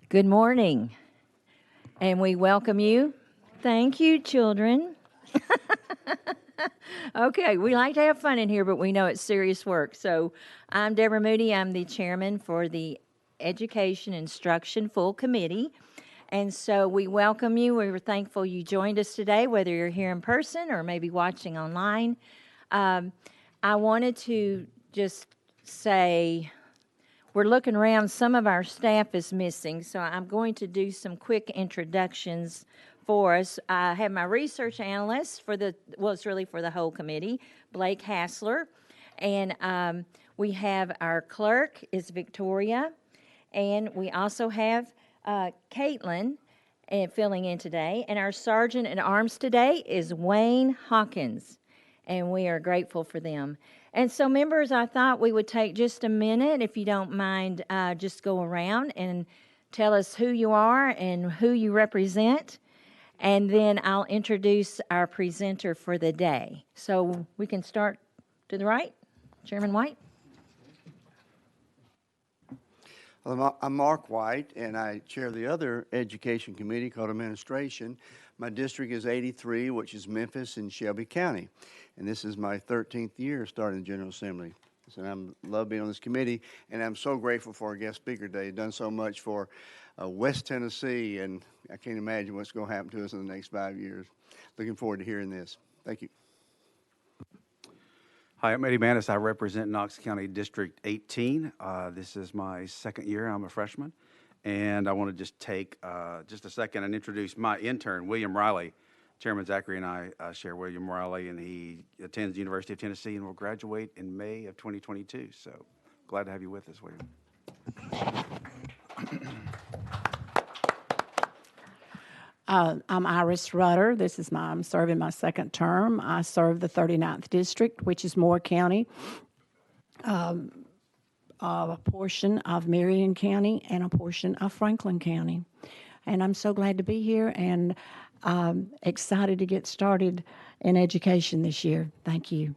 Good morning, and we welcome you. Thank you, children. Okay, we like to have fun in here, but we know it's serious work. So I'm Deborah Moody. I'm the chairman for the Education Instruction Full Committee. And so we welcome you. We were thankful you joined us today, whether you're here in person or maybe watching online. I wanted to just say, we're looking around, some of our staff is missing, so I'm going to do some quick introductions for us. I have my research analyst it's really for the whole committee, Blake Hassler, and we have our clerk is Victoria, and we also have Caitlin filling in today, and our sergeant at arms today is Wayne Hawkins, and we are grateful for them. And so, members, I thought we would take just a minute, if you don't mind, just go around and tell us who you are and who you represent. And then I'll introduce our presenter for the day. So we can start to the right. Chairman White. Well, I'm Mark White, and I chair the other education committee called Administration. My district is 83, which is Memphis and Shelby County. And this is my 13th year starting the General Assembly. So I love being on this committee, and I'm so grateful for our guest speaker today. He's done so much for West Tennessee, and I can't imagine what's going to happen to us in the next 5 years. Looking forward to hearing this. Thank you. Hi, I'm Eddie Manis. I represent Knox County District 18. This is my second year. I'm a freshman. And I want to just take just a second and introduce my intern, William Riley. Chairman Zachary and I share William Riley, and he attends the University of Tennessee and will graduate in May of 2022. So glad to have you with us, William. I'm Iris Rutter. I'm serving my second term. I serve the 39th District, which is Moore County, a portion of Marion County, and a portion of Franklin County. And I'm so glad to be here and excited to get started in education this year. Thank you.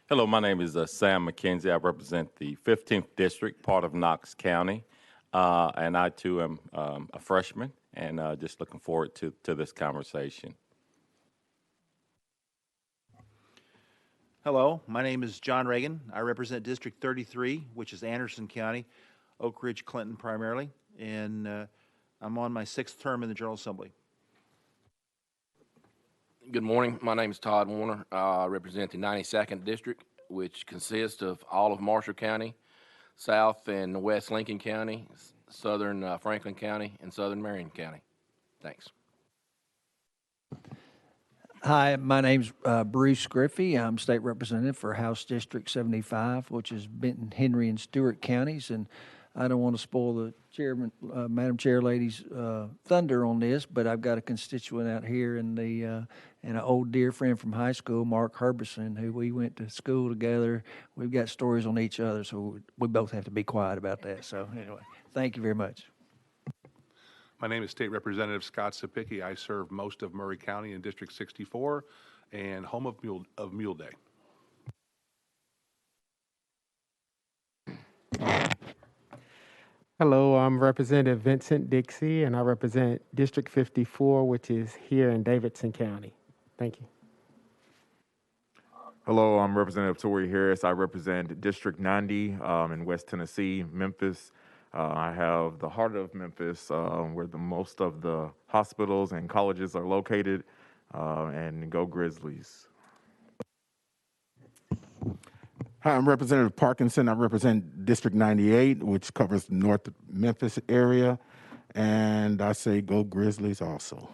Hello, my name is Sam McKenzie. I represent the 15th District, part of Knox County. And I, too, am a freshman, and just looking forward to this conversation. Hello, my name is John Reagan. I represent District 33, which is Anderson County, Oak Ridge, Clinton primarily, and I'm on my 6th term in the General Assembly. Good morning. My name is Todd Warner. I represent the 92nd District, which consists of all of Marshall County, South and West Lincoln County, Southern Franklin County, and Southern Marion County. Thanks. Hi, my name's Bruce Griffin. I'm state representative for House District 75, which is Benton, Henry, and Stewart counties. And I don't want to spoil the chairman, Madam Chair Lady's thunder on this, but I've got a constituent out here and an old dear friend from high school, Mark Herbison, who we went to school together. We've got stories on each other, so we both have to be quiet about that. So anyway, thank you very much. My name is State Representative Scott Sapicki. I serve most of Murray County in District 64 and home of Mule Day. Hello, I'm Representative Vincent Dixie, and I represent District 54, which is here in Davidson County. Thank you. Hello, I'm Representative Torrey Harris. I represent District 90 in West Tennessee, Memphis. I have the heart of Memphis, where most of the hospitals and colleges are located, and go Grizzlies. Hi, I'm Representative Parkinson. I represent District 98, which covers the North Memphis area, and I say go Grizzlies also.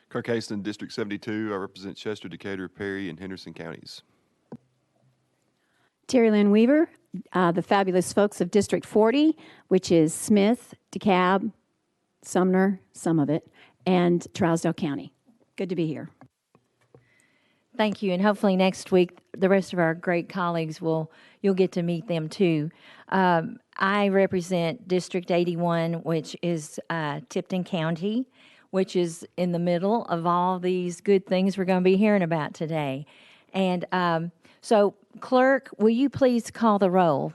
Kirk Haston, District 72. I represent Chester, Decatur, Perry, and Henderson counties. Terry Lynn Weaver, the fabulous folks of District 40, which is Smith, DeKalb, Sumner, some of it, and Trousdale County. Good to be here. Thank you, and hopefully next week the rest of our great colleagues you'll get to meet them too. I represent District 81, which is Tipton County, which is in the middle of all these good things we're going to be hearing about today. And so, clerk, will you please call the roll?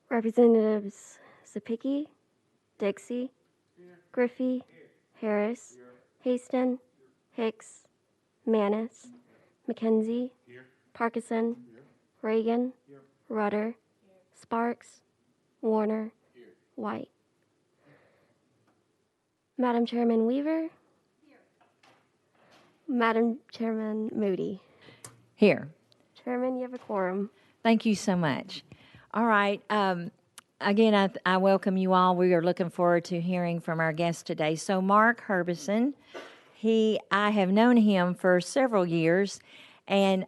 Representatives Sapicki, Dixie, Griffey, Harris, Haston, Hicks, Manis, McKenzie, Parkinson, Reagan, Rudder, Sparks, Warner, White. Madam Chairman Weaver. Madam Chairman Moody. Here. Chairman, you have a quorum. Thank you so much. All right. Again, I welcome you all. We are looking forward to hearing from our guest today. So Mark Herbison, I have known him for several years, and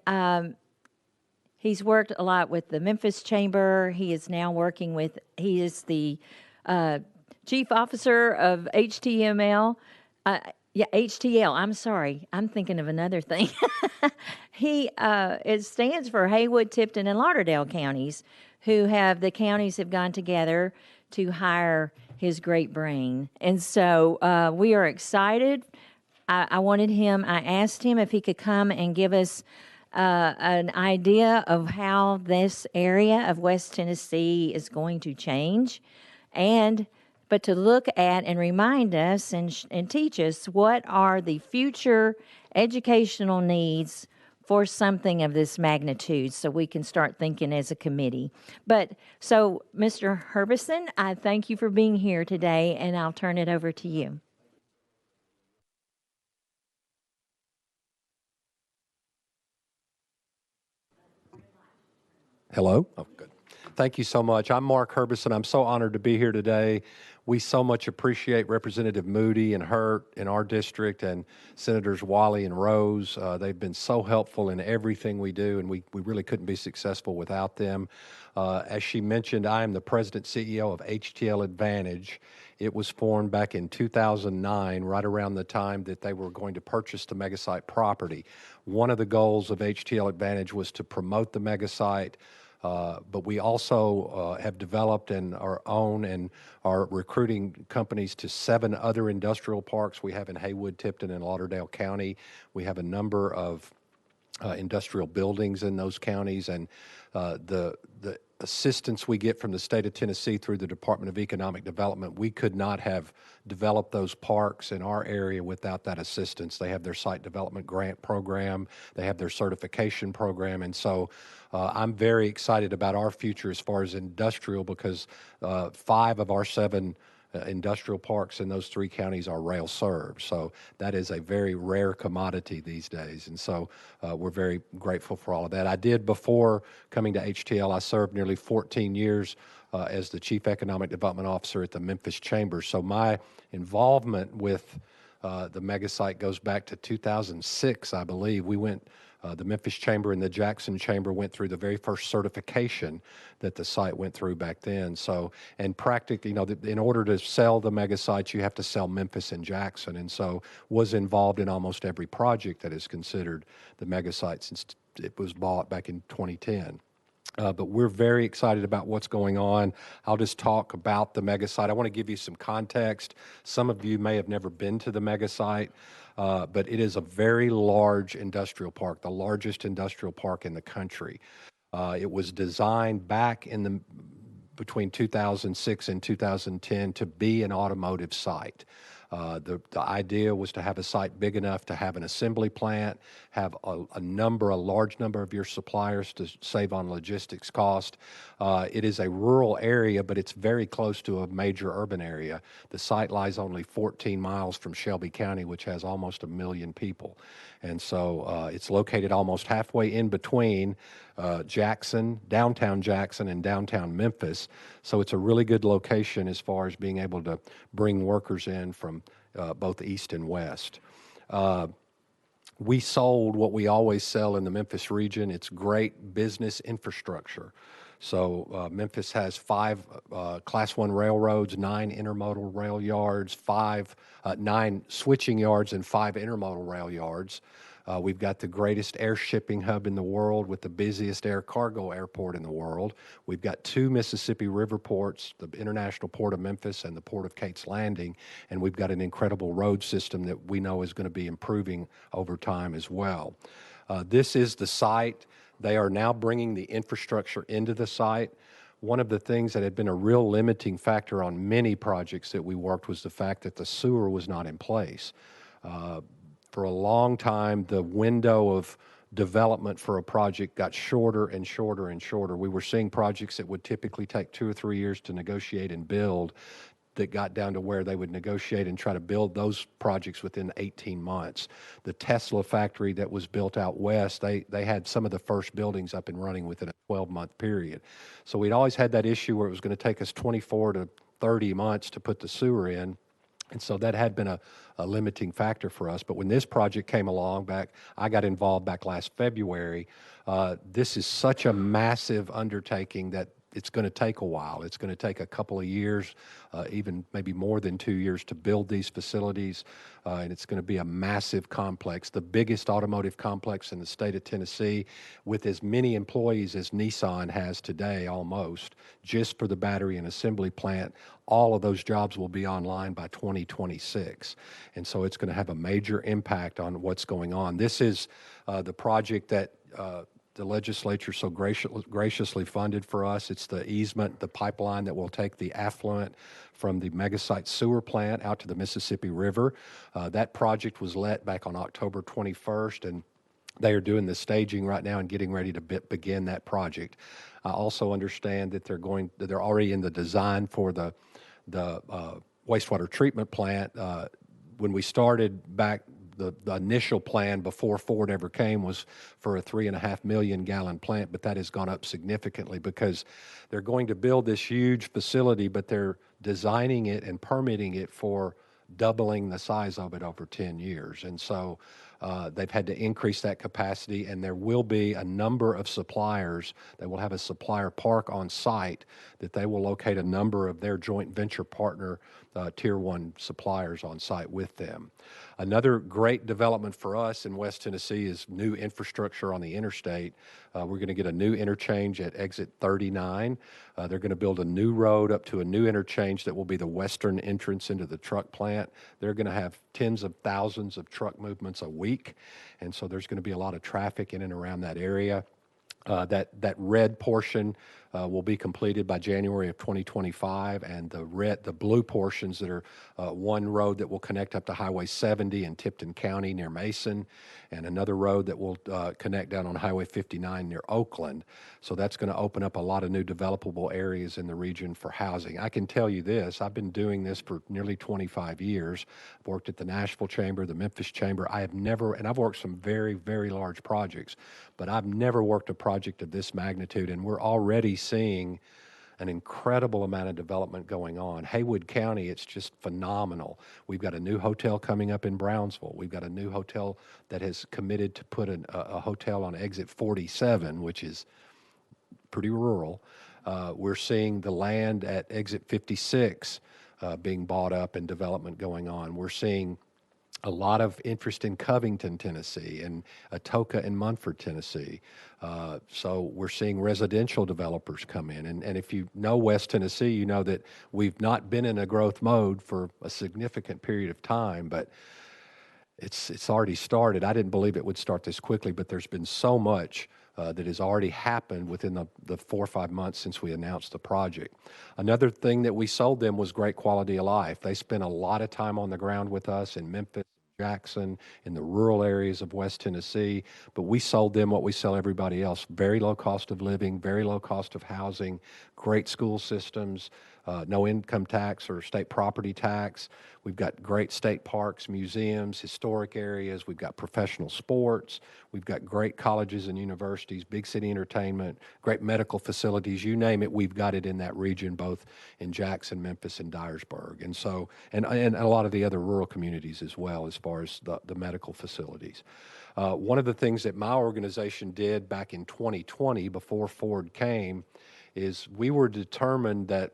he's worked a lot with the Memphis Chamber. He is now he is the chief officer of HTML. HTL. I'm sorry. I'm thinking of another thing. It stands for Haywood, Tipton, and Lauderdale counties, the counties have gone together to hire his great brain. And so we are excited. I asked him if he could come and give us an idea of how this area of West Tennessee is going to change, but to look at and remind us and teach us what are the future educational needs for something of this magnitude so we can start thinking as a committee. So, Mr. Herbison, I thank you for being here today, and I'll turn it over to you. Hello? Oh, good. Thank you so much. I'm Mark Herbison. I'm so honored to be here today. We so much appreciate Representative Moody and Hurt in our district and Senators Wally and Rose. They've been so helpful in everything we do, and we really couldn't be successful without them. As she mentioned, I am the President CEO of HTL Advantage. It was formed back in 2009, right around the time that they were going to purchase the megasite property. One of the goals of HTL Advantage was to promote the megasite, but we also have developed and are recruiting companies to 7 other industrial parks we have in Haywood, Tipton, and Lauderdale County. We have a number of industrial buildings in those counties, and the assistance we get from the state of Tennessee through the Department of Economic Development, we could not have developed those parks in our area without that assistance. They have their site development grant program, they have their certification program, and so I'm very excited about our future as far as industrial, because 5 of our 7 industrial parks in those 3 counties are rail served. So that is a very rare commodity these days. And so we're very grateful for all of that. Before coming to HTL, I served nearly 14 years as the Chief Economic Development Officer at the Memphis Chamber. So my involvement with the megasite goes back to 2006, I believe. The Memphis Chamber and the Jackson Chamber went through the very first certification that the site went through back then. So, and practically, in order to sell the mega sites, you have to sell Memphis and Jackson, and so was involved in almost every project that is considered the mega site since it was bought back in 2010. But we're very excited about what's going on. I'll just talk about the mega site. I want to give you some context. Some of you may have never been to the mega site. But it is a very large industrial park, the largest industrial park in the country. It was designed back between 2006 and 2010 to be an automotive site. The idea was to have a site big enough to have an assembly plant, have a large number of your suppliers to save on logistics cost. It is a rural area, but it's very close to a major urban area. The site lies only 14 miles from Shelby County, which has almost 1 million people. And so it's located almost halfway in between downtown Jackson and downtown Memphis. So it's a really good location as far as being able to bring workers in from both east and west. We sold what we always sell in the Memphis region. It's great business infrastructure. So Memphis has 5 Class 1 railroads, 9 intermodal rail yards, 9 switching yards, and 5 intermodal rail yards. We've got the greatest air shipping hub in the world with the busiest air cargo airport in the world. We've got 2 Mississippi River ports, the International Port of Memphis and the Port of Kate's Landing, and we've got an incredible road system that we know is going to be improving over time as well. This is the site. They are now bringing the infrastructure into the site. One of the things that had been a real limiting factor on many projects that we worked was the fact that the sewer was not in place. For a long time, the window of development for a project got shorter and shorter and shorter. We were seeing projects that would typically take 2 or 3 years to negotiate and build that got down to where they would negotiate and try to build those projects within 18 months. The Tesla factory that was built out west, they had some of the first buildings up and running within a 12-month period. So we'd always had that issue where it was going to take us 24 to 30 months to put the sewer in. And so that had been a limiting factor for us. But when this project came along I got involved back last February. This is such a massive undertaking that it's going to take a while. It's going to take a couple of years, even maybe more than 2 years to build these facilities. And it's going to be a massive complex, the biggest automotive complex in the state of Tennessee, with as many employees as Nissan has today almost, just for the battery and assembly plant. All of those jobs will be online by 2026. And so it's going to have a major impact on what's going on. This is the project that the legislature so graciously funded for us. It's the easement, the pipeline that will take the affluent from the megasite sewer plant out to the Mississippi River. That project was let back on October 21st, and they are doing the staging right now and getting ready to begin that project. I also understand that they're already in the design for the wastewater treatment plant. When we started back, the initial plan before Ford ever came was for a 3.5 million gallon plant, but that has gone up significantly because they're going to build this huge facility, but they're designing it and permitting it for doubling the size of it over 10 years. And so they've had to increase that capacity, and there will be a number of suppliers that will have a supplier park on site that they will locate a number of their joint venture partner Tier 1 suppliers on site with them. Another great development for us in West Tennessee is new infrastructure on the interstate. We're going to get a new interchange at exit 39. They're going to build a new road up to a new interchange that will be the western entrance into the truck plant. They're going to have tens of thousands of truck movements a week, and so there's going to be a lot of traffic in and around that area. That red portion will be completed by January of 2025, and the blue portions that are one road that will connect up to Highway 70 in Tipton County near Mason, and another road that will connect down on Highway 59 near Oakland. So that's going to open up a lot of new developable areas in the region for housing. I can tell you this, I've been doing this for nearly 25 years. I've worked at the Nashville Chamber, the Memphis Chamber. I've worked some very, very large projects, but I've never worked a project of this magnitude, and we're already seeing an incredible amount of development going on. Haywood County, it's just phenomenal. We've got a new hotel coming up in Brownsville. We've got a new hotel that has committed to put a hotel on exit 47, which is pretty rural. We're seeing the land at exit 56 being bought up and development going on. We're seeing a lot of interest in Covington, Tennessee, and Atoka and Munford, Tennessee. So we're seeing residential developers come in. And if you know West Tennessee, you know that we've not been in a growth mode for a significant period of time, but it's already started. I didn't believe it would start this quickly, but there's been so much that has already happened within the 4 or 5 months since we announced the project. Another thing that we sold them was great quality of life. They spent a lot of time on the ground with us in Memphis, Jackson, in the rural areas of West Tennessee, but we sold them what we sell everybody else: very low cost of living, very low cost of housing, great school systems, no income tax or state property tax. We've got great state parks, museums, historic areas. We've got professional sports. We've got great colleges and universities, big city entertainment, great medical facilities. You name it, we've got it in that region, both in Jackson, Memphis, and Dyersburg. And so, and a lot of the other rural communities as well, as far as the medical facilities. One of the things that my organization did back in 2020, before Ford came, is we were determined that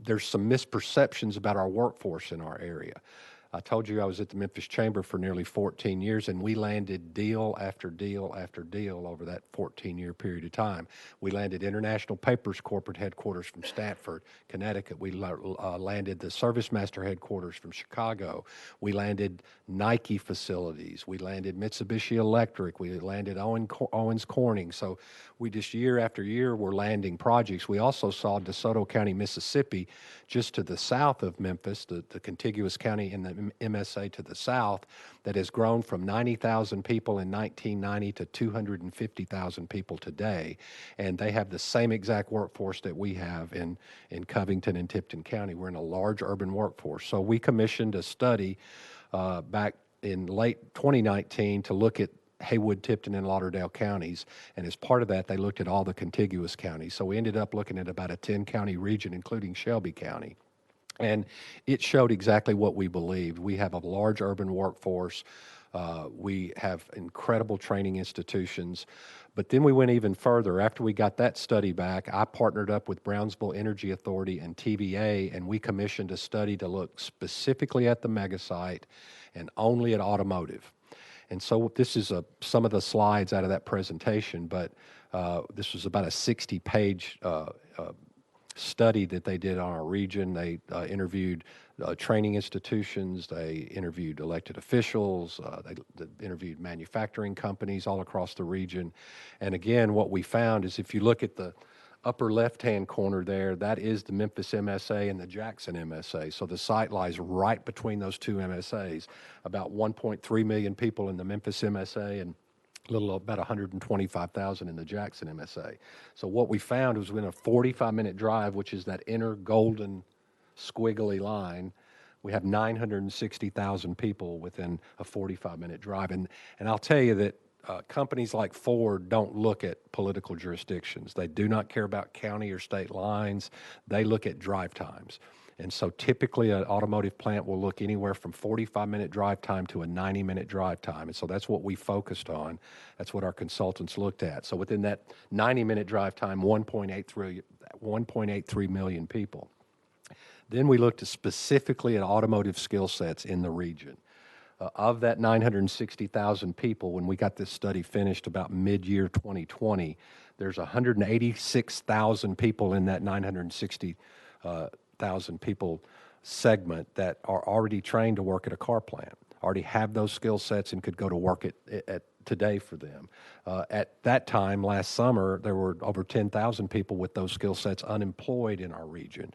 there's some misperceptions about our workforce in our area. I told you I was at the Memphis Chamber for nearly 14 years, and we landed deal after deal after deal over that 14-year period of time. We landed International Paper's corporate headquarters from Stamford, Connecticut. We landed the Service Master headquarters from Chicago. We landed Nike facilities. We landed Mitsubishi Electric. We landed Owens Corning. So we just year after year were landing projects. We also saw DeSoto County, Mississippi, just to the south of Memphis, the contiguous county in the MSA to the south, that has grown from 90,000 people in 1990 to 250,000 people today. And they have the same exact workforce that we have in Covington and Tipton County. We're in a large urban workforce. So we commissioned a study back in late 2019 to look at Haywood, Tipton, and Lauderdale counties, and as part of that, they looked at all the contiguous counties. So we ended up looking at about a 10-county region, including Shelby County. And it showed exactly what we believed. We have a large urban workforce. We have incredible training institutions. But then we went even further. After we got that study back, I partnered up with Brownsville Energy Authority and TVA, and we commissioned a study to look specifically at the megasite and only at automotive. And so this is some of the slides out of that presentation, but this was about a 60-page study that they did on our region. They interviewed training institutions, they interviewed elected officials, they interviewed manufacturing companies all across the region. And again, what we found is if you look at the upper left-hand corner there, that is the Memphis MSA and the Jackson MSA. So the site lies right between those two MSAs. About 1.3 million people in the Memphis MSA and a little about 125,000 in the Jackson MSA. So what we found was within a 45-minute drive, which is that inner golden squiggly line, we have 960,000 people within a 45-minute drive. And I'll tell you that companies like Ford don't look at political jurisdictions. They do not care about county or state lines. They look at drive times. And so typically an automotive plant will look anywhere from 45-minute drive time to a 90-minute drive time. And so that's what we focused on. That's what our consultants looked at. So within that 90-minute drive time, 1.83 million people. Then we looked specifically at automotive skill sets in the region. Of that 960,000 people, when we got this study finished about mid-year 2020, there's 186,000 people in that 960,000 people segment that are already trained to work at a car plant, already have those skill sets and could go to work at today for them. At that time, last summer, there were over 10,000 people with those skill sets unemployed in our region.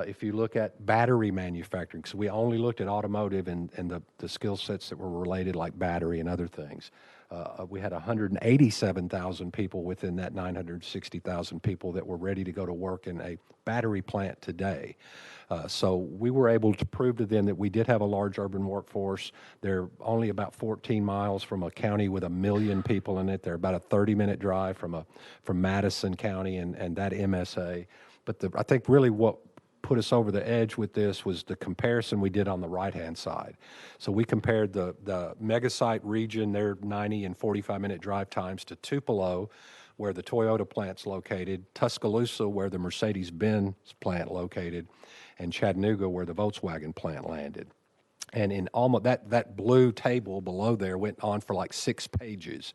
If you look at battery manufacturing, so we only looked at automotive and the skill sets that were related, like battery and other things. We had 187,000 people within that 960,000 people that were ready to go to work in a battery plant today. So we were able to prove to them that we did have a large urban workforce. They're only about 14 miles from a county with 1 million people in it. They're about a 30-minute drive from Madison County and that MSA. But I think really what put us over the edge with this was the comparison we did on the right-hand side. So we compared the megasite region, their 90 and 45-minute drive times, to Tupelo, where the Toyota plant's located, Tuscaloosa, where the Mercedes-Benz plant located, and Chattanooga, where the Volkswagen plant landed. And in almost that blue table below there went on for like 6 pages.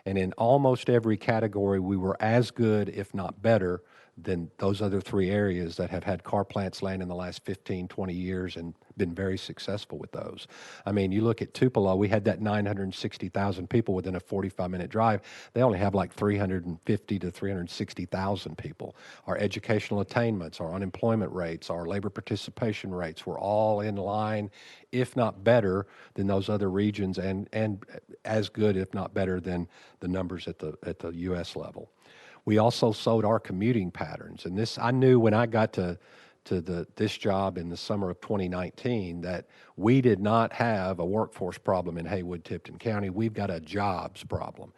And in almost every category, we were as good, if not better, than those other 3 areas that have had car plants land in the last 15, 20 years and been very successful with those. I mean, you look at Tupelo, we had that 960,000 people within a 45-minute drive. They only have like 350 to 360,000 people. Our educational attainments, our unemployment rates, our labor participation rates were all in line, if not better, than those other regions, and as good, if not better, than the numbers at the U.S. level. We also showed our commuting patterns, and this I knew when I got to this job in the summer of 2019 that we did not have a workforce problem in Haywood, Tipton County. We've got a jobs problem.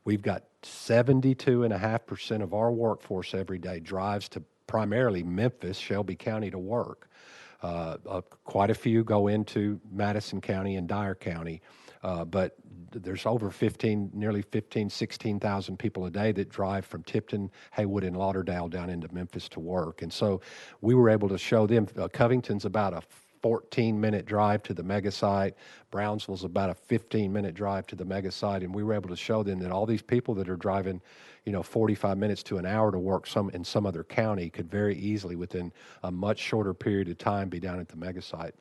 We've got 72.5% of our workforce every day drives to primarily Memphis, Shelby County to work. Quite a few go into Madison County and Dyer County, but there's over nearly 16,000 people a day that drive from Tipton, Haywood, and Lauderdale down into Memphis to work. And so we were able to show them, Covington's about a 14-minute drive to the mega site. Brownsville's about a 15-minute drive to the mega site. And we were able to show them that all these people that are driving, 45 minutes to an hour to work in some other county could very easily, within a much shorter period of time, be down at the mega site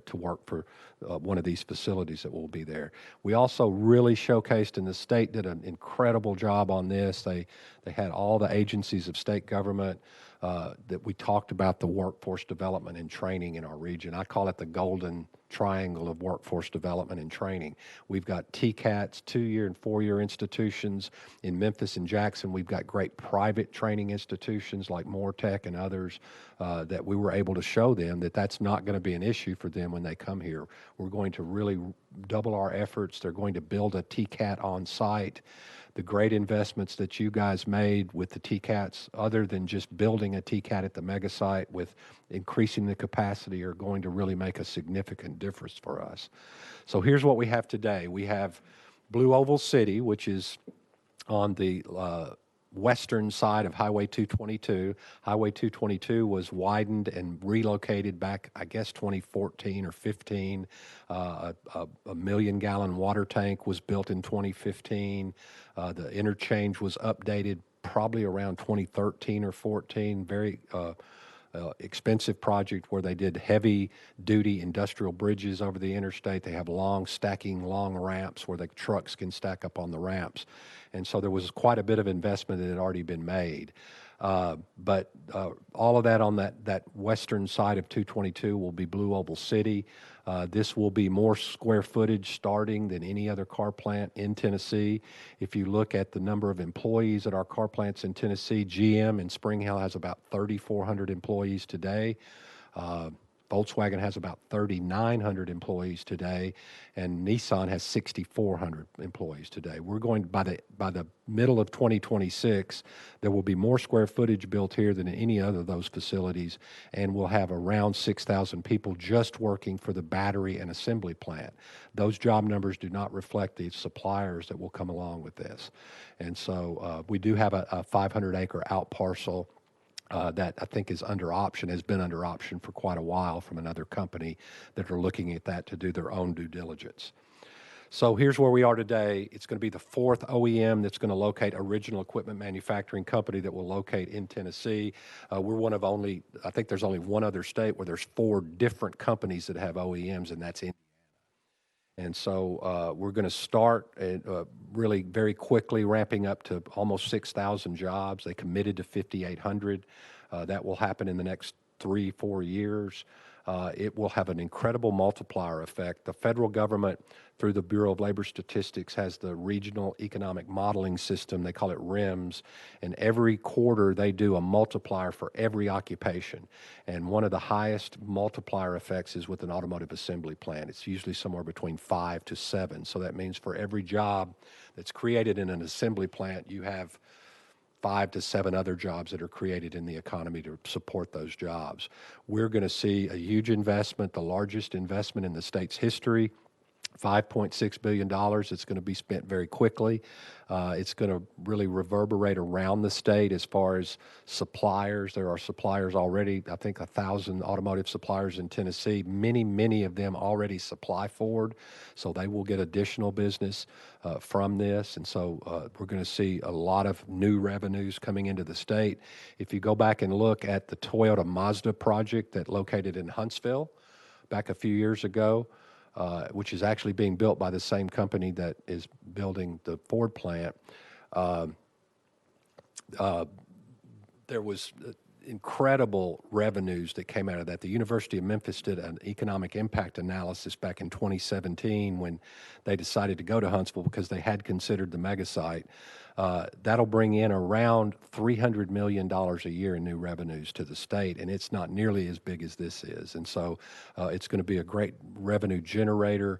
to work for one of these facilities that will be there. We also really showcased, and the state did an incredible job on this. They had all the agencies of state government that we talked about the workforce development and training in our region. I call it the golden triangle of workforce development and training. We've got TCATs, 2-year and 4-year institutions in Memphis and Jackson. We've got great private training institutions like Moretech and others that we were able to show them that that's not going to be an issue for them when they come here. We're going to really double our efforts. They're going to build a TCAT on site. The great investments that you guys made with the TCATs, other than just building a TCAT at the mega site with increasing the capacity, are going to really make a significant difference for us. So here's what we have today. We have Blue Oval City, which is on the western side of Highway 222. Highway 222 was widened and relocated back, I guess, 2014 or 15. A million-gallon water tank was built in 2015. The interchange was updated probably around 2013 or 14. Very expensive project where they did heavy-duty industrial bridges over the interstate. They have long ramps where the trucks can stack up on the ramps. And so there was quite a bit of investment that had already been made. But all of that on that western side of 222 will be Blue Oval City. This will be more square footage starting than any other car plant in Tennessee. If you look at the number of employees at our car plants in Tennessee, GM in Spring Hill has about 3,400 employees today. Volkswagen has about 3,900 employees today, and Nissan has 6,400 employees today. We're going by the middle of 2026, there will be more square footage built here than in any other of those facilities, and we'll have around 6,000 people just working for the battery and assembly plant. Those job numbers do not reflect the suppliers that will come along with this. And so we do have a 500-acre out parcel that I think is under option, has been under option for quite a while from another company that are looking at that to do their own due diligence. So here's where we are today. It's going to be the 4th OEM that's going to locate original equipment manufacturing company that will locate in Tennessee. We're one of only, I think there's only one other state where there's 4 different companies that have OEMs, and that's Indiana. And so we're going to start really very quickly, ramping up to almost 6,000 jobs. They committed to 5,800. That will happen in the next 3-4 years. It will have an incredible multiplier effect. The federal government, through the Bureau of Labor Statistics, has the Regional Economic Modeling System. They call it REMS. And every quarter, they do a multiplier for every occupation. And one of the highest multiplier effects is with an automotive assembly plant. It's usually somewhere between 5 to 7. So that means for every job that's created in an assembly plant, you have 5 to 7 other jobs that are created in the economy to support those jobs. We're going to see a huge investment, the largest investment in the state's history, $5.6 billion. It's going to be spent very quickly. It's going to really reverberate around the state as far as suppliers. There are suppliers already, I think 1,000 automotive suppliers in Tennessee. Many of them already supply Ford, so they will get additional business from this. And so we're going to see a lot of new revenues coming into the state. If you go back and look at the Toyota Mazda project that located in Huntsville back a few years ago, which is actually being built by the same company that is building the Ford plant, there was incredible revenues that came out of that. The University of Memphis did an economic impact analysis back in 2017 when they decided to go to Huntsville because they had considered the mega site. That'll bring in around $300 million a year in new revenues to the state, and it's not nearly as big as this is. And so it's going to be a great revenue generator.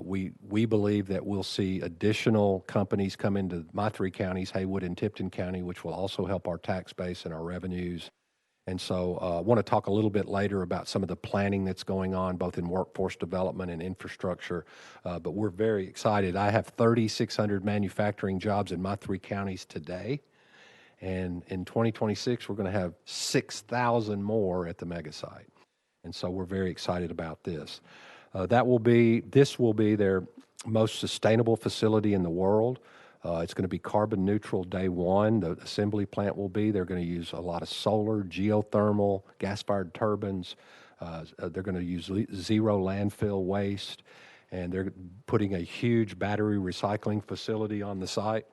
We believe that we'll see additional companies come into my 3 counties, Haywood and Tipton County, which will also help our tax base and our revenues. And so I want to talk a little bit later about some of the planning that's going on, both in workforce development and infrastructure. But we're very excited. I have 3,600 manufacturing jobs in my 3 counties today. And in 2026, we're going to have 6,000 more at the mega site. And so we're very excited about this. This will be their most sustainable facility in the world. It's going to be carbon neutral day one. The assembly plant will be. They're going to use a lot of solar, geothermal, gas-fired turbines. They're going to use zero landfill waste. And they're putting a huge battery recycling facility on the site.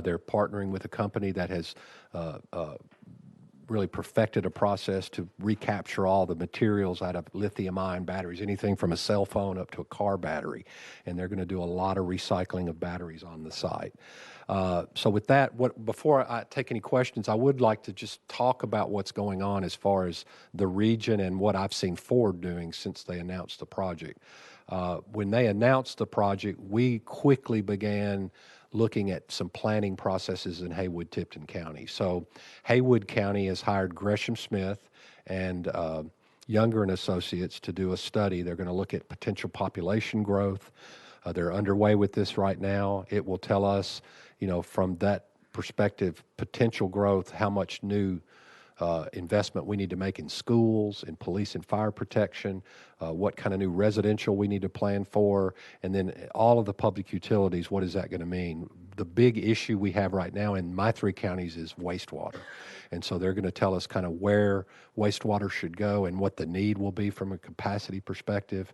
They're partnering with a company that has really perfected a process to recapture all the materials out of lithium-ion batteries, anything from a cell phone up to a car battery. And they're going to do a lot of recycling of batteries on the site. So with that, before I take any questions, I would like to just talk about what's going on as far as the region and what I've seen Ford doing since they announced the project. When they announced the project, we quickly began looking at some planning processes in Haywood-Tipton County. So Haywood County has hired Gresham Smith and Younger and Associates to do a study. They're going to look at potential population growth. They're underway with this right now. It will tell us, from that perspective, potential growth, how much new investment we need to make in schools, in police and fire protection, what kind of new residential we need to plan for, and then all of the public utilities, what is that going to mean? The big issue we have right now in my 3 counties is wastewater. And so they're going to tell us kind of where wastewater should go and what the need will be from a capacity perspective.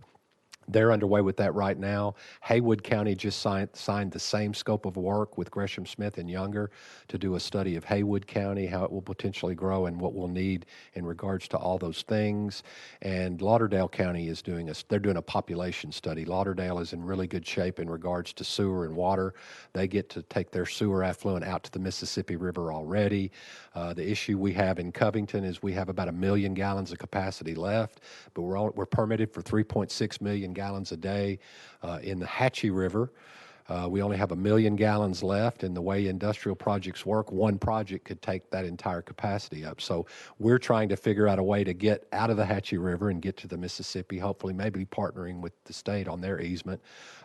They're underway with that right now. Haywood County just signed the same scope of work with Gresham Smith and Younger to do a study of Haywood County, how it will potentially grow and what we'll need in regards to all those things. And Lauderdale County is they're doing a population study. Lauderdale is in really good shape in regards to sewer and water. They get to take their sewer affluent out to the Mississippi River already. The issue we have in Covington is we have about 1 million gallons of capacity left, but we're permitted for 3.6 million gallons a day. In the Hatchie River, we only have 1 million gallons left, and the way industrial projects work, one project could take that entire capacity up. So we're trying to figure out a way to get out of the Hatchie River and get to the Mississippi, hopefully maybe partnering with the state on their easement.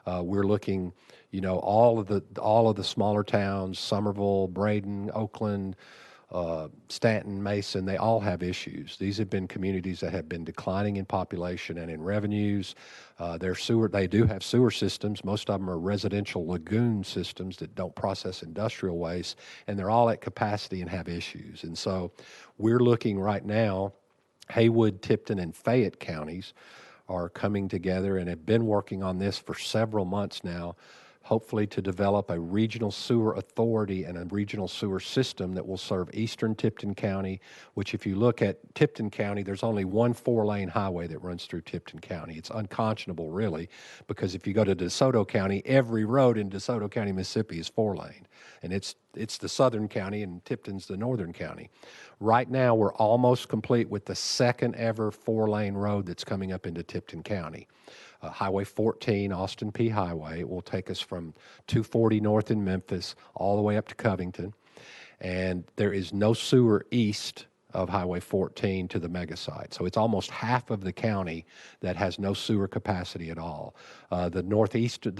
We're looking, all of the smaller towns, Somerville, Braden, Oakland, Stanton, Mason, they all have issues. These have been communities that have been declining in population and in revenues. They do have sewer systems. Most of them are residential lagoon systems that don't process industrial waste, and they're all at capacity and have issues. And so we're looking right now, Haywood, Tipton, and Fayette counties are coming together and have been working on this for several months now, hopefully to develop a regional sewer authority and a regional sewer system that will serve eastern Tipton County, which if you look at Tipton County, there's only one 4-lane highway that runs through Tipton County. It's unconscionable, really, because if you go to DeSoto County, every road in DeSoto County, Mississippi is 4-lane. And it's the southern county and Tipton's the northern county. Right now, we're almost complete with the second ever 4-lane road that's coming up into Tipton County. Highway 14, Austin P. Highway. It will take us from 240 north in Memphis all the way up to Covington. And there is no sewer east of Highway 14 to the mega site. So it's almost half of the county that has no sewer capacity at all. The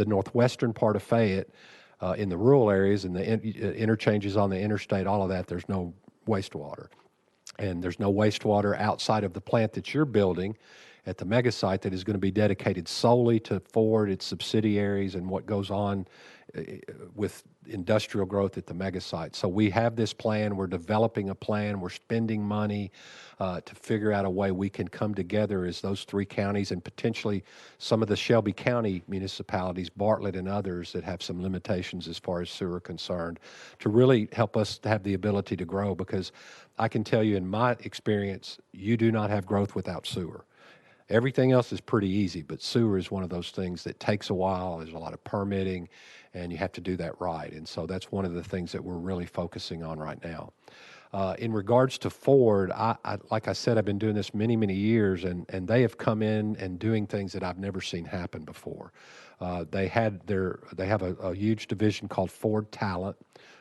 northwestern part of Fayette, in the rural areas and the interchanges on the interstate, all of that, there's no wastewater. And there's no wastewater outside of the plant that you're building at the mega site that is going to be dedicated solely to Ford, its subsidiaries, and what goes on with industrial growth at the mega site. So we have this plan. We're developing a plan. We're spending money to figure out a way we can come together as those 3 counties and potentially some of the Shelby County municipalities, Bartlett and others that have some limitations as far as sewer concerned, to really help us to have the ability to grow, because I can tell you in my experience, you do not have growth without sewer. Everything else is pretty easy, but sewer is one of those things that takes a while. There's a lot of permitting, and you have to do that right. And so that's one of the things that we're really focusing on right now. In regards to Ford, like I said, I've been doing this many, many years, and they have come in and doing things that I've never seen happen before. They have a huge division called Ford Talent.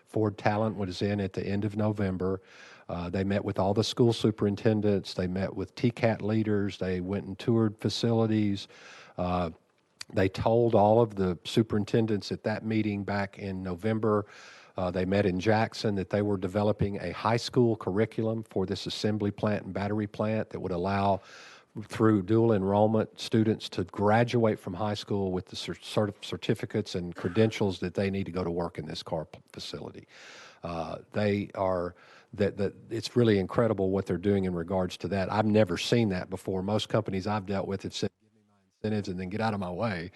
Ford Talent was in at the end of November. They met with all the school superintendents. They met with TCAT leaders. They went and toured facilities. They told all of the superintendents at that meeting back in November, they met in Jackson, that they were developing a high school curriculum for this assembly plant and battery plant that would allow, through dual enrollment, students to graduate from high school with the certificates and credentials that they need to go to work in this car facility. They are that it's really incredible what they're doing in regards to that. I've never seen that before. Most companies I've dealt with have said, incentives and then get out of my way.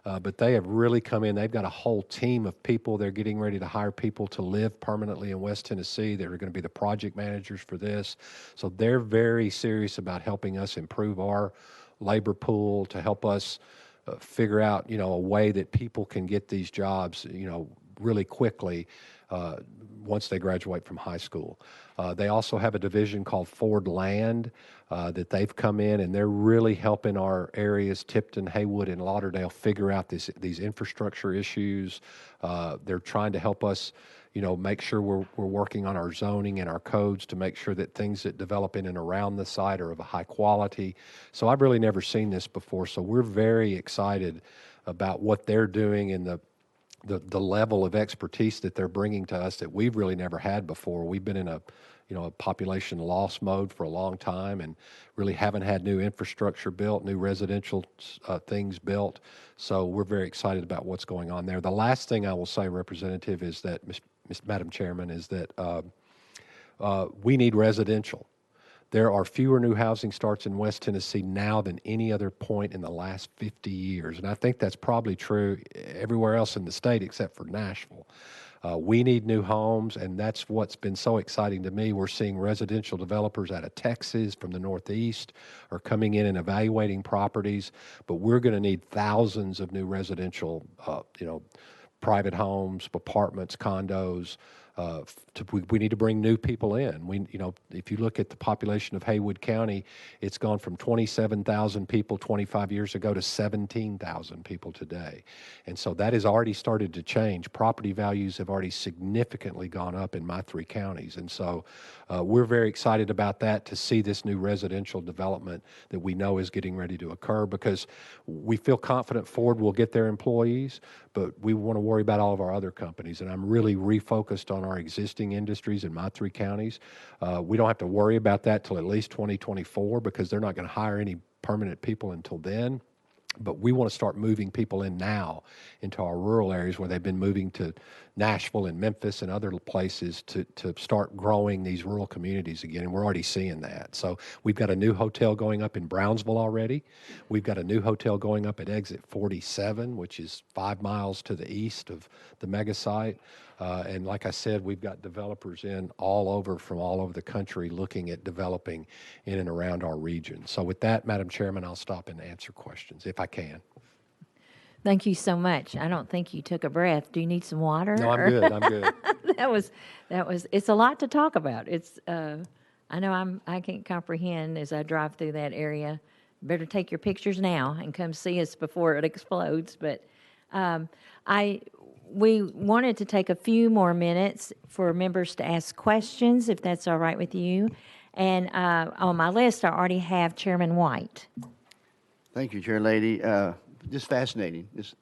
But they have really come in. They've got a whole team of people. They're getting ready to hire people to live permanently in West Tennessee. They're going to be the project managers for this. So they're very serious about helping us improve our labor pool, to help us figure out, a way that people can get these jobs, really quickly once they graduate from high school. They also have a division called Ford Land that they've come in, and they're really helping our areas, Tipton, Haywood, and Lauderdale, figure out these infrastructure issues. They're trying to help us, make sure we're working on our zoning and our codes to make sure that things that develop in and around the site are of a high quality. So I've really never seen this before. So we're very excited about what they're doing and the level of expertise that they're bringing to us that we've really never had before. We've been in a population loss mode for a long time and really haven't had new infrastructure built, new residential things built. So we're very excited about what's going on there. The last thing I will say, Representative, is that, Madam Chairman, is that we need residential. There are fewer new housing starts in West Tennessee now than any other point in the last 50 years. And I think that's probably true everywhere else in the state except for Nashville. We need new homes, and that's what's been so exciting to me. We're seeing residential developers out of Texas, from the Northeast, are coming in and evaluating properties, but we're going to need thousands of new residential, private homes, apartments, condos. We need to bring new people in. If you look at the population of Haywood County, it's gone from 27,000 people 25 years ago to 17,000 people today. And so that has already started to change. Property values have already significantly gone up in my 3 counties. And so we're very excited about that, to see this new residential development that we know is getting ready to occur, because we feel confident Ford will get their employees, but we want to worry about all of our other companies. And I'm really refocused on our existing industries in my 3 counties. We don't have to worry about that till at least 2024, because they're not going to hire any permanent people until then. But we want to start moving people in now into our rural areas where they've been moving to Nashville and Memphis and other places to start growing these rural communities again. And we're already seeing that. So we've got a new hotel going up in Brownsville already. We've got a new hotel going up at exit 47, which is 5 miles to the east of the mega site. And like I said, we've got developers in from all over the country looking at developing in and around our region. So with that, Madam Chairman, I'll stop and answer questions if I can. Thank you so much. I don't think you took a breath. Do you need some water? No, I'm good. I'm good. that was, it's a lot to talk about. I know I can't comprehend as I drive through that area. Better take your pictures now and come see us before it explodes. But we wanted to take a few more minutes for members to ask questions, if that's all right with you. And on my list, I already have Chairman White. Thank you, Chair Lady. Just fascinating. Just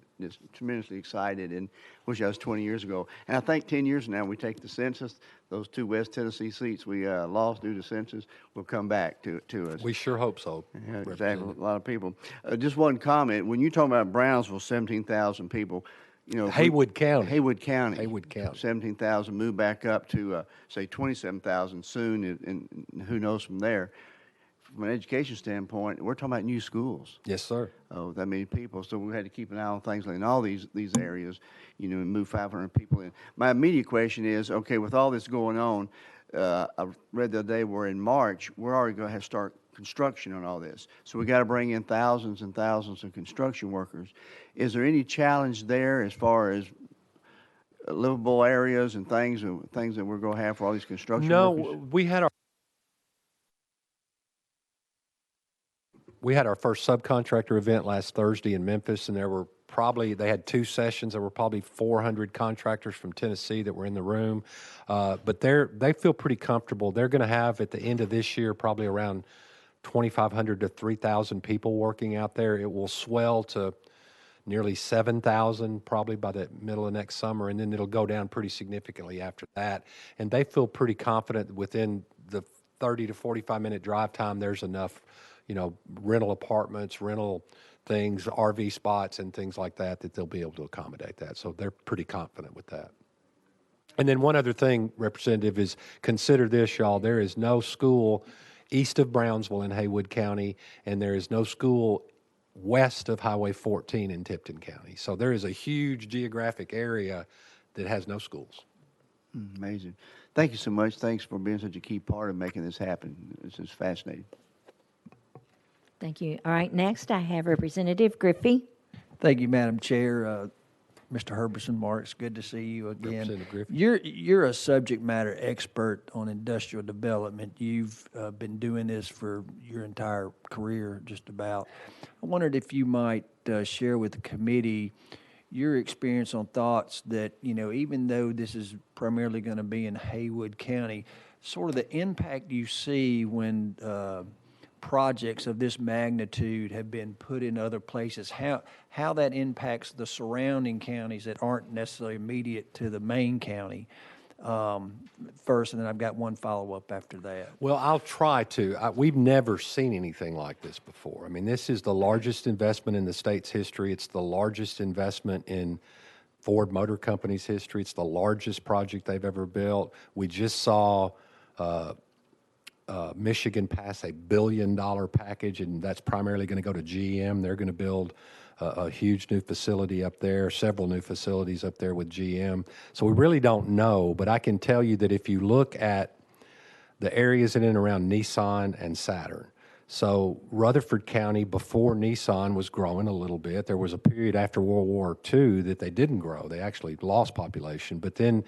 tremendously excited, and wish I was 20 years ago. And I think 10 years from now, we take the census. Those 2 West Tennessee seats we lost due to census will come back to us. We sure hope so. Yeah, exactly. A lot of people. Just one comment. When you talk about Brownsville, 17,000 people, Haywood County. 17,000 move back up to, say, 27,000 soon, and who knows from there. From an education standpoint, we're talking about new schools. Yes, sir. Oh, that many people. So we had to keep an eye on things like in all these areas, and move 500 people in. My immediate question is, okay, with all this going on, I read the other day we're in March, we're already going to have to start construction on all this. So we got to bring in thousands and thousands of construction workers. Is there any challenge there as far as livable areas and things that we're going to have for all these construction workers? No, we had our first subcontractor event last Thursday in Memphis, and there were they had 2 sessions. There were probably 400 contractors from Tennessee that were in the room. But they feel pretty comfortable. They're going to have at the end of this year probably around 2,500 to 3,000 people working out there. It will swell to nearly 7,000 probably by the middle of next summer, and then it'll go down pretty significantly after that. And they feel pretty confident that within the 30 to 45-minute drive time, there's enough, rental apartments, rental things, RV spots, and things like that they'll be able to accommodate that. So they're pretty confident with that. And then one other thing, Representative, is consider this, y'all. There is no school east of Brownsville in Haywood County, and there is no school west of Highway 14 in Tipton County. So there is a huge geographic area that has no schools. Amazing. Thank you so much. Thanks for being such a key part of making this happen. This is fascinating. Thank you. All right, next I have Representative Griffin. Thank you, Madam Chair. Mr. Herbison, Mark, it's good to see you again. Representative Griffin. You're a subject matter expert on industrial development. You've been doing this for your entire career, just about. I wondered if you might share with the committee your experience on thoughts that, even though this is primarily going to be in Haywood County, sort of the impact you see when projects of this magnitude have been put in other places, how that impacts the surrounding counties that aren't necessarily immediate to the main county first, and then I've got one follow-up after that. Well, I'll try to. We've never seen anything like this before. I mean, this is the largest investment in the state's history. It's the largest investment in Ford Motor Company's history. It's the largest project they've ever built. We just saw Michigan pass $1 billion package, and that's primarily going to go to GM. They're going to build a huge new facility up there, several new facilities up there with GM. So we really don't know, but I can tell you that if you look at the areas in and around Nissan and Saturn, so Rutherford County before Nissan was growing a little bit. There was a period after World War II that they didn't grow. They actually lost population, but then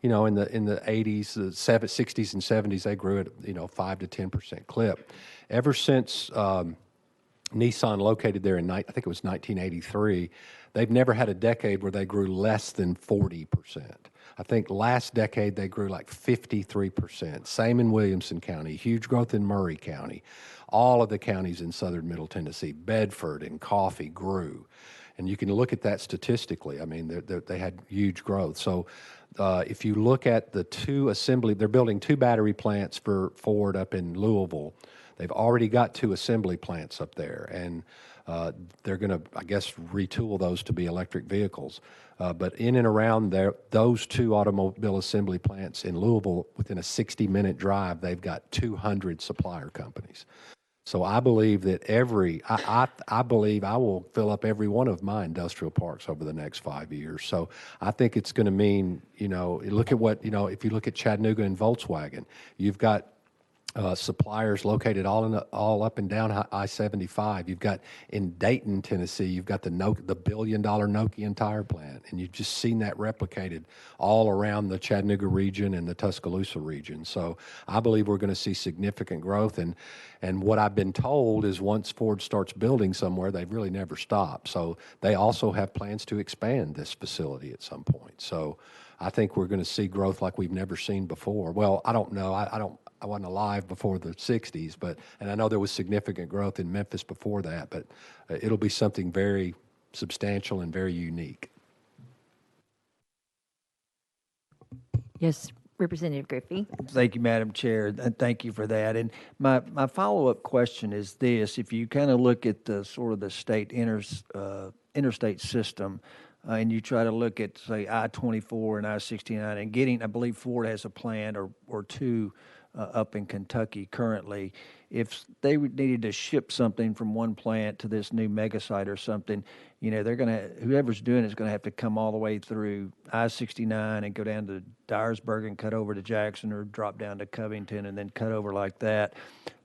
in the 80s, the 60s and 70s, they grew at 5 to 10% clip. Ever since Nissan located there in I think it was 1983, they've never had a decade where they grew less than 40%. I think last decade they grew like 53%. Same in Williamson County, huge growth in Murray County. All of the counties in southern Middle Tennessee, Bedford and Coffee grew. And you can look at that statistically. I mean, they had huge growth. So if you look at the they're building 2 battery plants for Ford up in Louisville. They've already got 2 assembly plants up there, and they're going to, I guess, retool those to be electric vehicles. But in and around those 2 automobile assembly plants in Louisville, within a 60-minute drive, they've got 200 supplier companies. So I believe that I believe I will fill up every one of my industrial parks over the next 5 years. So I think it's going to mean, look at what, if you look at Chattanooga and Volkswagen, you've got suppliers located all up and down I-75. You've got in Dayton, Tennessee, you've got the $1 billion Nokian tire plant, and you've just seen that replicated all around the Chattanooga region and the Tuscaloosa region. So I believe we're going to see significant growth, and what I've been told is once Ford starts building somewhere, they've really never stopped. So they also have plans to expand this facility at some point. So I think we're going to see growth like we've never seen before. Well, I don't know. I wasn't alive before the 60s, and I know there was significant growth in Memphis before that, but it'll be something very substantial and very unique. Yes, Representative Griffin. Thank you, Madam Chair, and thank you for that. And my follow-up question is this: if you kind of look at the sort of the state interstate system, and you try to look at, say, I-24 and I-69, and getting, I believe Ford has a plant or 2 up in Kentucky currently. If they needed to ship something from one plant to this new mega site or something, whoever's doing it is going to have to come all the way through I-69 and go down to Dyersburg and cut over to Jackson, or drop down to Covington and then cut over like that.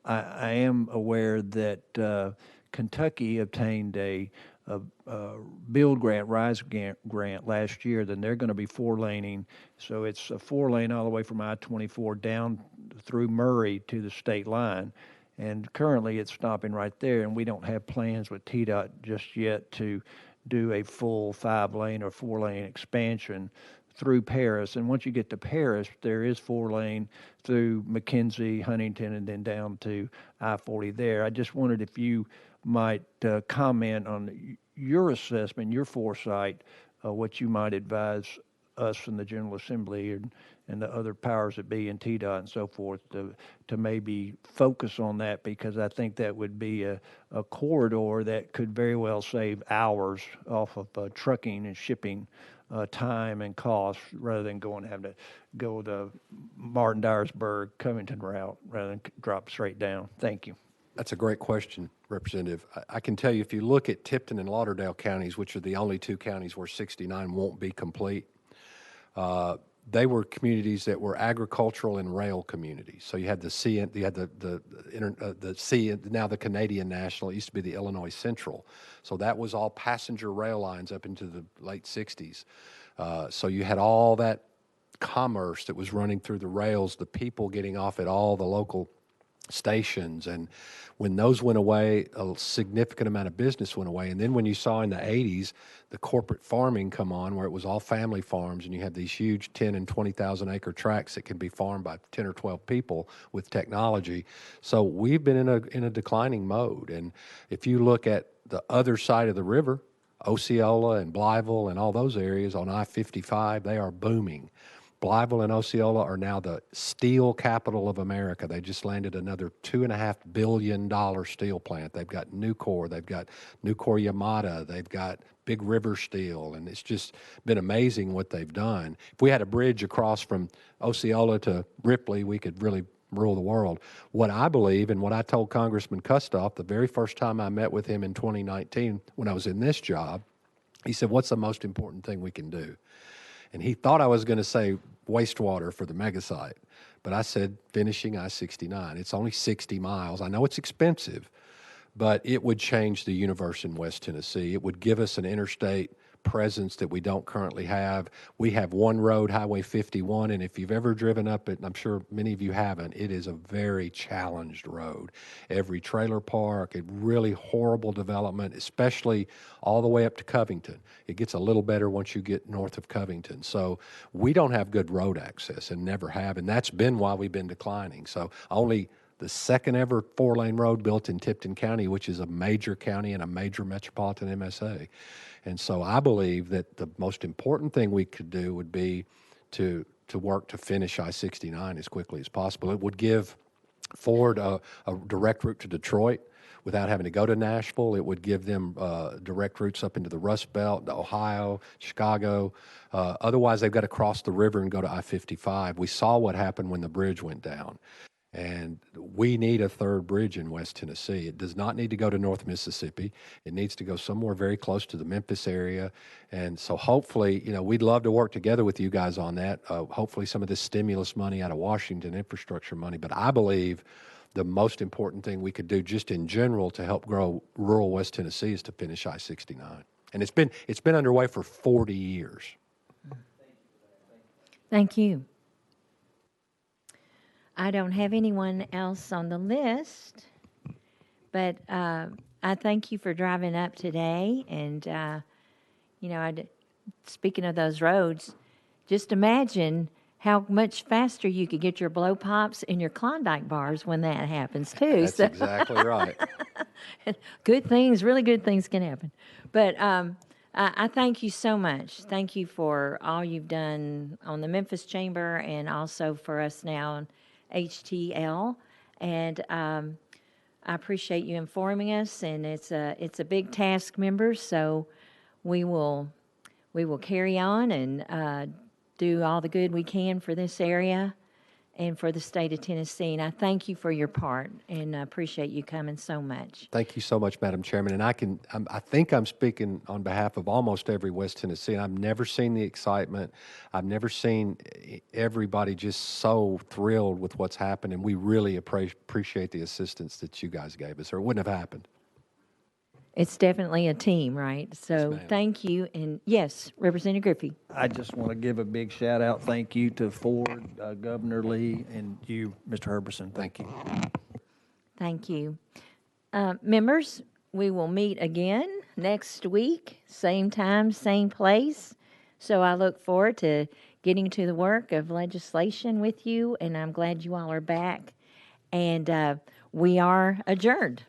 I am aware that Kentucky obtained a build grant, RISE grant last year. Then they're going to be 4-laning. So it's a 4-lane all the way from I-24 down through Murray to the state line. And currently it's stopping right there, and we don't have plans with TDOT just yet to do a full 5-lane or 4-lane expansion through Paris. And once you get to Paris, there is 4-lane through McKenzie, Huntington, and then down to I-40 there. I just wondered if you might comment on your assessment, your foresight, what you might advise us from the General Assembly and the other powers that be in TDOT and so forth to maybe focus on that, because I think that would be a corridor that could very well save hours off of trucking and shipping time and cost, rather than having to go the Martin Dyersburg Covington route rather than drop straight down. Thank you. That's a great question, Representative. I can tell you, if you look at Tipton and Lauderdale counties, which are the only two counties where 69 won't be complete, they were communities that were agricultural and rail communities. So you had the now the Canadian National. It used to be the Illinois Central. So that was all passenger rail lines up into the late 60s. So you had all that commerce that was running through the rails, the people getting off at all the local stations, and when those went away, a significant amount of business went away. And then when you saw in the 80s the corporate farming come on, where it was all family farms, and you had these huge 10 and 20,000 acre tracts that can be farmed by 10 or 12 people with technology. So we've been in a declining mode. And if you look at the other side of the river, Osceola and Blytheville and all those areas on I-55, they are booming. Blytheville and Osceola are now the steel capital of America. They just landed another $2.5 billion steel plant. They've got Nucor, they've got Nucor Yamada, they've got Big River Steel, and it's just been amazing what they've done. If we had a bridge across from Osceola to Ripley, we could really rule the world. What I believe, and what I told Congressman Kustoff the very first time I met with him in 2019 when I was in this job, he said, "What's the most important thing we can do?" And he thought I was going to say wastewater for the mega site. But I said finishing I-69. It's only 60 miles. I know it's expensive, but it would change the universe in West Tennessee. It would give us an interstate presence that we don't currently have. We have one road, Highway 51, and if you've ever driven up it, and I'm sure many of you haven't, it is a very challenged road. Every trailer park, a really horrible development, especially all the way up to Covington. It gets a little better once you get north of Covington. So we don't have good road access and never have, and that's been why we've been declining. So only the second ever 4-lane road built in Tipton County, which is a major county and a major metropolitan MSA. And so I believe that the most important thing we could do would be to work to finish I-69 as quickly as possible. It would give Ford a direct route to Detroit without having to go to Nashville. It would give them direct routes up into the Rust Belt, to Ohio, Chicago. Otherwise, they've got to cross the river and go to I-55. We saw what happened when the bridge went down. And we need a third bridge in West Tennessee. It does not need to go to North Mississippi. It needs to go somewhere very close to the Memphis area. And so hopefully, we'd love to work together with you guys on that. Hopefully some of this stimulus money out of Washington, infrastructure money. But I believe the most important thing we could do just in general to help grow rural West Tennessee is to finish I-69. And it's been underway for 40 years. Thank you. I don't have anyone else on the list, but I thank you for driving up today. And, speaking of those roads, just imagine how much faster you could get your blow pops and your Klondike bars when that happens, too. That's exactly right. Good things, really good things can happen. But I thank you so much. Thank you for all you've done on the Memphis Chamber and also for us now on HTL, and I appreciate you informing us. And it's a big task, members. So we will carry on and do all the good we can for this area and for the state of Tennessee. And I thank you for your part, and I appreciate you coming so much. Thank you so much, Madam Chairman. And I think I'm speaking on behalf of almost every West Tennessee. I've never seen the excitement. I've never seen everybody just so thrilled with what's happened. And we really appreciate the assistance that you guys gave us, or it wouldn't have happened. It's definitely a team, right? So Yes, thank you. And yes, Representative Griffin. I just want to give a big shout out, thank you to Ford, Governor Lee, and you, Mr. Herbison. Thank you. Thank you. Members, we will meet again next week, same time, same place. So I look forward to getting to the work of legislation with you, and I'm glad you all are back. And we are adjourned.